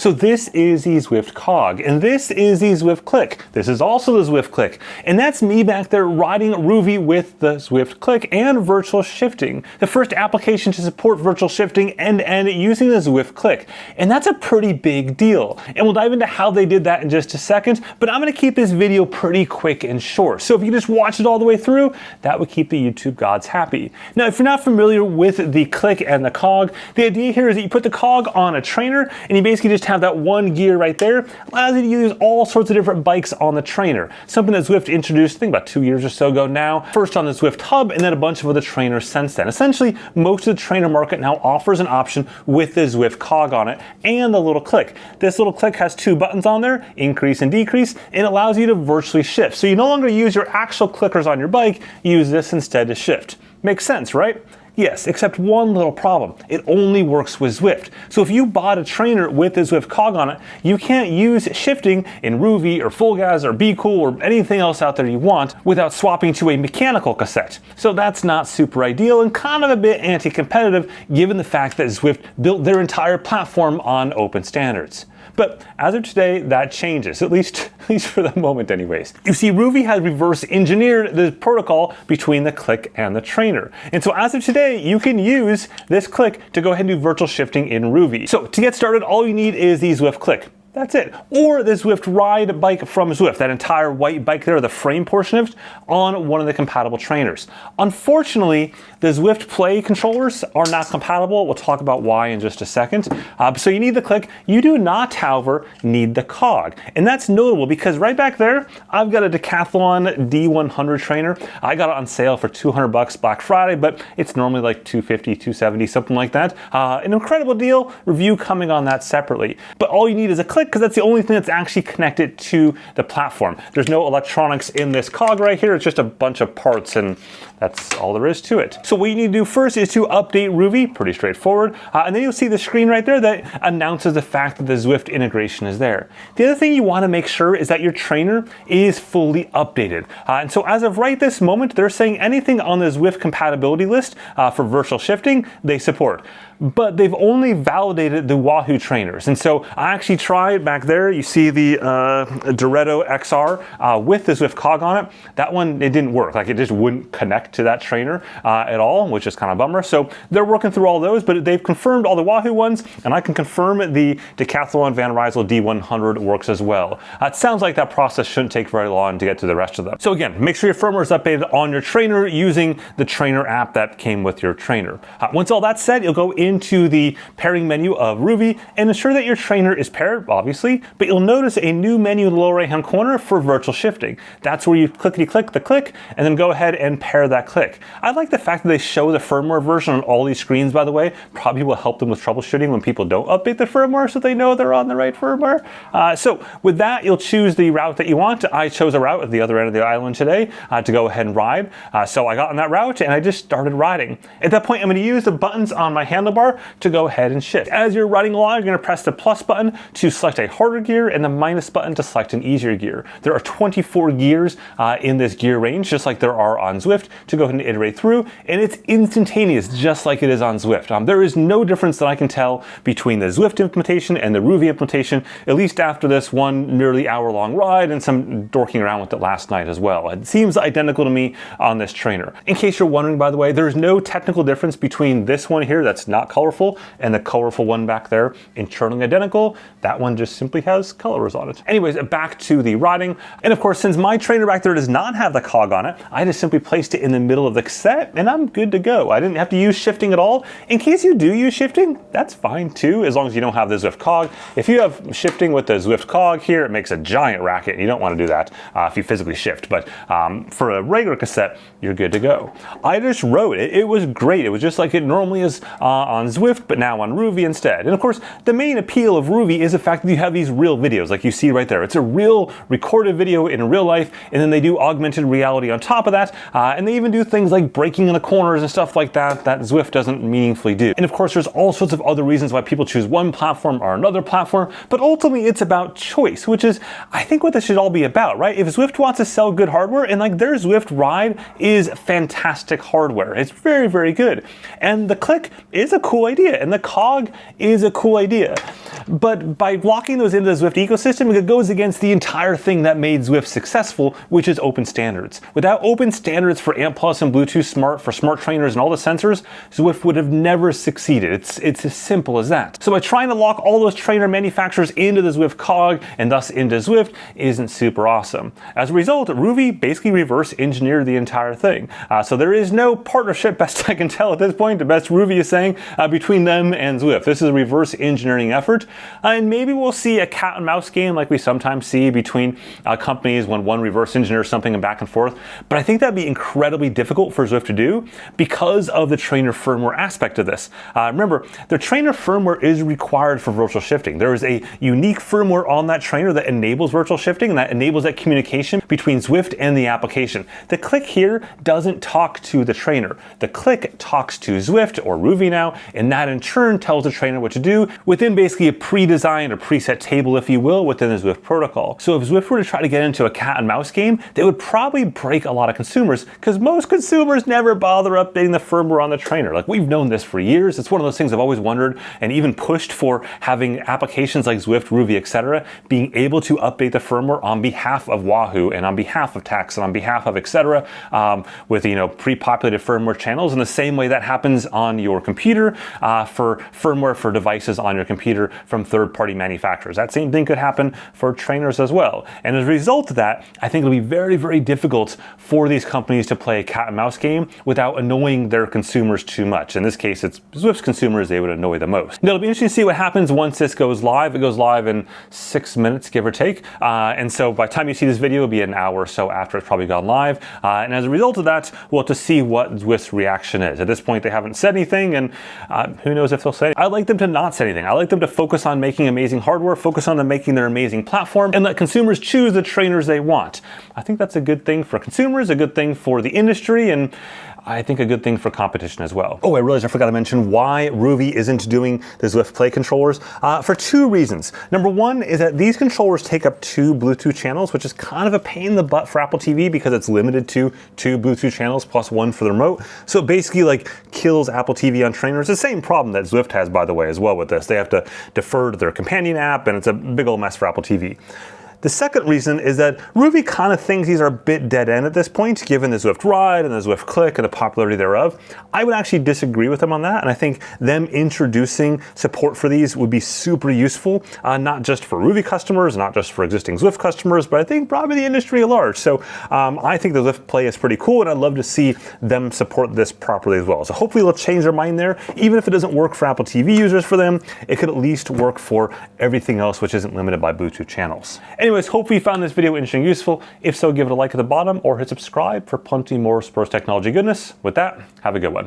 So this is the Zwift Cog, and this is the Zwift Click. This is also the Zwift Click, and that's me back there riding Rouvy with the Zwift Click and virtual shifting. The first application to support virtual shifting end-to-end using the Zwift Click, and that's a pretty big deal. And we'll dive into how they did that in just a second, but I'm going to keep this video pretty quick and short. So if you just watch it all the way through, that would keep the YouTube gods happy. Now, if you're not familiar with the Click and the Cog, the idea here is that you put the Cog on a trainer, and you basically just have that one gear right there. Allows you to use all sorts of different bikes on the trainer. Something that Zwift introduced, I think about 2 years or so ago now. First on the Zwift Hub, and then a bunch of other trainers since then. Essentially, most of the trainer market now offers an option with the Zwift Cog on it and the little Click. This little Click has 2 buttons on there, increase and decrease, and allows you to virtually shift. So you no longer use your actual clickers on your bike, you use this instead to shift. Makes sense, right? Yes, except one little problem. It only works with Zwift. So if you bought a trainer with the Zwift Cog on it, you can't use shifting in Rouvy or Full Gas or Be Cool or anything else out there you want without swapping to a mechanical cassette. So that's not super ideal and kind of a bit anti-competitive given the fact that Zwift built their entire platform on open standards. But as of today, that changes, at least for the moment anyways. You see, Rouvy has reverse engineered the protocol between the Click and the trainer. And so as of today, you can use this Click to go ahead and do virtual shifting in Rouvy. So to get started, all you need is the Zwift Click. That's it. Or the Zwift Ride bike from Zwift, that entire white bike there, the frame portion of it, on one of the compatible trainers. Unfortunately, the Zwift Play controllers are not compatible. We'll talk about why in just a second. So you need the Click. You do not, however, need the Cog. And that's notable because right back there, I've got a Decathlon D100 trainer. I got it on sale for $200 Black Friday, but it's normally like $250, $270, something like that. An incredible deal. Review coming on that separately. But all you need is a Click, because that's the only thing that's actually connected to the platform. There's no electronics in this Cog right here. It's just a bunch of parts, and that's all there is to it. So what you need to do first is to update Rouvy, pretty straightforward, and then you'll see the screen right there that announces the fact that the Zwift integration is there. The other thing you want to make sure is that your trainer is fully updated. And so as of right this moment, they're saying anything on the Zwift compatibility list for virtual shifting, they support. But they've only validated the Wahoo trainers. And so I actually tried back there. You see the Doretto XR with the Zwift Cog on it. That one, it didn't work. Like it just wouldn't connect to that trainer at all, which is kind of a bummer. So they're working through all those, but they've confirmed all the Wahoo ones, and I can confirm the Decathlon Van Rysel D100 works as well. It sounds like that process shouldn't take very long to get to the rest of them. So again, make sure your firmware is updated on your trainer using the trainer app that came with your trainer. Once all that's said, you'll go into the pairing menu of Rouvy and ensure that your trainer is paired, obviously, but you'll notice a new menu in the lower right hand corner for virtual shifting. That's where you clickety-click the Click and then go ahead and pair that Click. I like the fact that they show the firmware version on all these screens, by the way. Probably will help them with troubleshooting when people don't update the firmware so they know they're on the right firmware. So with that, you'll choose the route that you want. I chose a route at the other end of the island today to go ahead and ride. So I got on that route and I just started riding. At that point, I'm going to use the buttons on my handlebar to go ahead and shift. As you're riding along, you're going to press the plus button to select a harder gear and the minus button to select an easier gear. There are 24 gears in this gear range, just like there are on Zwift, to go ahead and iterate through, and it's instantaneous, just like it is on Zwift. There is no difference that I can tell between the Zwift implementation and the Rouvy implementation, at least after this one nearly hour-long ride and some dorking around with it last night as well. It seems identical to me on this trainer. In case you're wondering, by the way, there's no technical difference between this one here that's not colorful and the colorful one back there. Internally identical. That one just simply has colors on it. Anyways, back to the riding. And of course, since my trainer back there does not have the Cog on it, I just simply placed it in the middle of the cassette and I'm good to go. I didn't have to use shifting at all. In case you do use shifting, that's fine too, as long as you don't have the Zwift Cog. If you have shifting with the Zwift Cog here, it makes a giant racket. You don't want to do that if you physically shift. But for a regular cassette, you're good to go. I just rode it. It was great. It was just like it normally is on Zwift, but now on Rouvy instead. And of course, the main appeal of Rouvy is the fact that you have these real videos like you see right there. It's a real recorded video in real life, and then they do augmented reality on top of that, and they even do things like braking in the corners and stuff like that that Zwift doesn't meaningfully do. And of course, there's all sorts of other reasons why people choose one platform or another platform, but ultimately it's about choice, which is, I think, what this should all be about, right? If Zwift wants to sell good hardware, and like their Zwift Ride is fantastic hardware. It's very, very good. And the Click is a cool idea, and the Cog is a cool idea. But by locking those into the Zwift ecosystem, it goes against the entire thing that made Zwift successful, which is open standards. Without open standards for ANT+ and Bluetooth Smart, for smart trainers and all the sensors, Zwift would have never succeeded. It's as simple as that. So by trying to lock all those trainer manufacturers into the Zwift Cog and thus into Zwift isn't super awesome. As a result, Rouvy basically reverse engineered the entire thing. So there is no partnership, best I can tell at this point, the best Rouvy is saying, between them and Zwift. This is a reverse engineering effort, and maybe we'll see a cat and mouse game like we sometimes see between companies when one reverse engineers something and back and forth. But I think that'd be incredibly difficult for Zwift to do because of the trainer firmware aspect of this. Remember, the trainer firmware is required for virtual shifting. There is a unique firmware on that trainer that enables virtual shifting and that enables that communication between Zwift and the application. The click here doesn't talk to the trainer. The click talks to Zwift or Rouvy now, and that in turn tells the trainer what to do within basically a pre-designed or preset table, if you will, within the Zwift protocol. So if Zwift were to try to get into a cat and mouse game, they would probably break a lot of consumers because most consumers never bother updating the firmware on the trainer. Like, we've known this for years. It's one of those things I've always wondered and even pushed for, having applications like Zwift, Rouvy, etc., being able to update the firmware on behalf of Wahoo and on behalf of Tacx and on behalf of etc., with pre-populated firmware channels in the same way that happens on your computer for firmware for devices on your computer from third-party manufacturers. That same thing could happen for trainers as well. And as a result of that, I think it'll be very, very difficult for these companies to play a cat and mouse game without annoying their consumers too much. In this case, it's Zwift's consumers they would annoy the most. Now, it'll be interesting to see what happens once this goes live. It goes live in 6 minutes, give or take. And so by the time you see this video, it'll be an hour or so after it's probably gone live. And as a result of that, we'll have to see what Zwift's reaction is. At this point, they haven't said anything, and who knows if they'll say it. I'd like them to not say anything. I like them to focus on making amazing hardware, focus on them making their amazing platform, and let consumers choose the trainers they want. I think that's a good thing for consumers, a good thing for the industry, and I think a good thing for competition as well. Oh, I realized I forgot to mention why Rouvy isn't doing the Zwift Play controllers for 2 reasons. Number one is that these controllers take up 2 Bluetooth channels, which is kind of a pain in the butt for Apple TV because it's limited to 2 Bluetooth channels plus 1 for the remote. So it basically kills Apple TV on trainers. The same problem that Zwift has, by the way, as well with this. They have to defer to their companion app, and it's a big old mess for Apple TV. The second reason is that Rouvy kind of thinks these are a bit dead end at this point, given the Zwift Ride and the Zwift Click and the popularity thereof. I would actually disagree with them on that, and I think them introducing support for these would be super useful, not just for Rouvy customers, not just for existing Zwift customers, but I think probably the industry at large. So I think the Zwift Play is pretty cool, and I'd love to see them support this properly as well. So hopefully they'll change their mind there. Even if it doesn't work for Apple TV users for them, it could at least work for everything else which isn't limited by Bluetooth channels. Anyways, hopefully you found this video interesting and useful. If so, give it a like at the bottom or hit subscribe for plenty more sports technology goodness. With that, have a good one.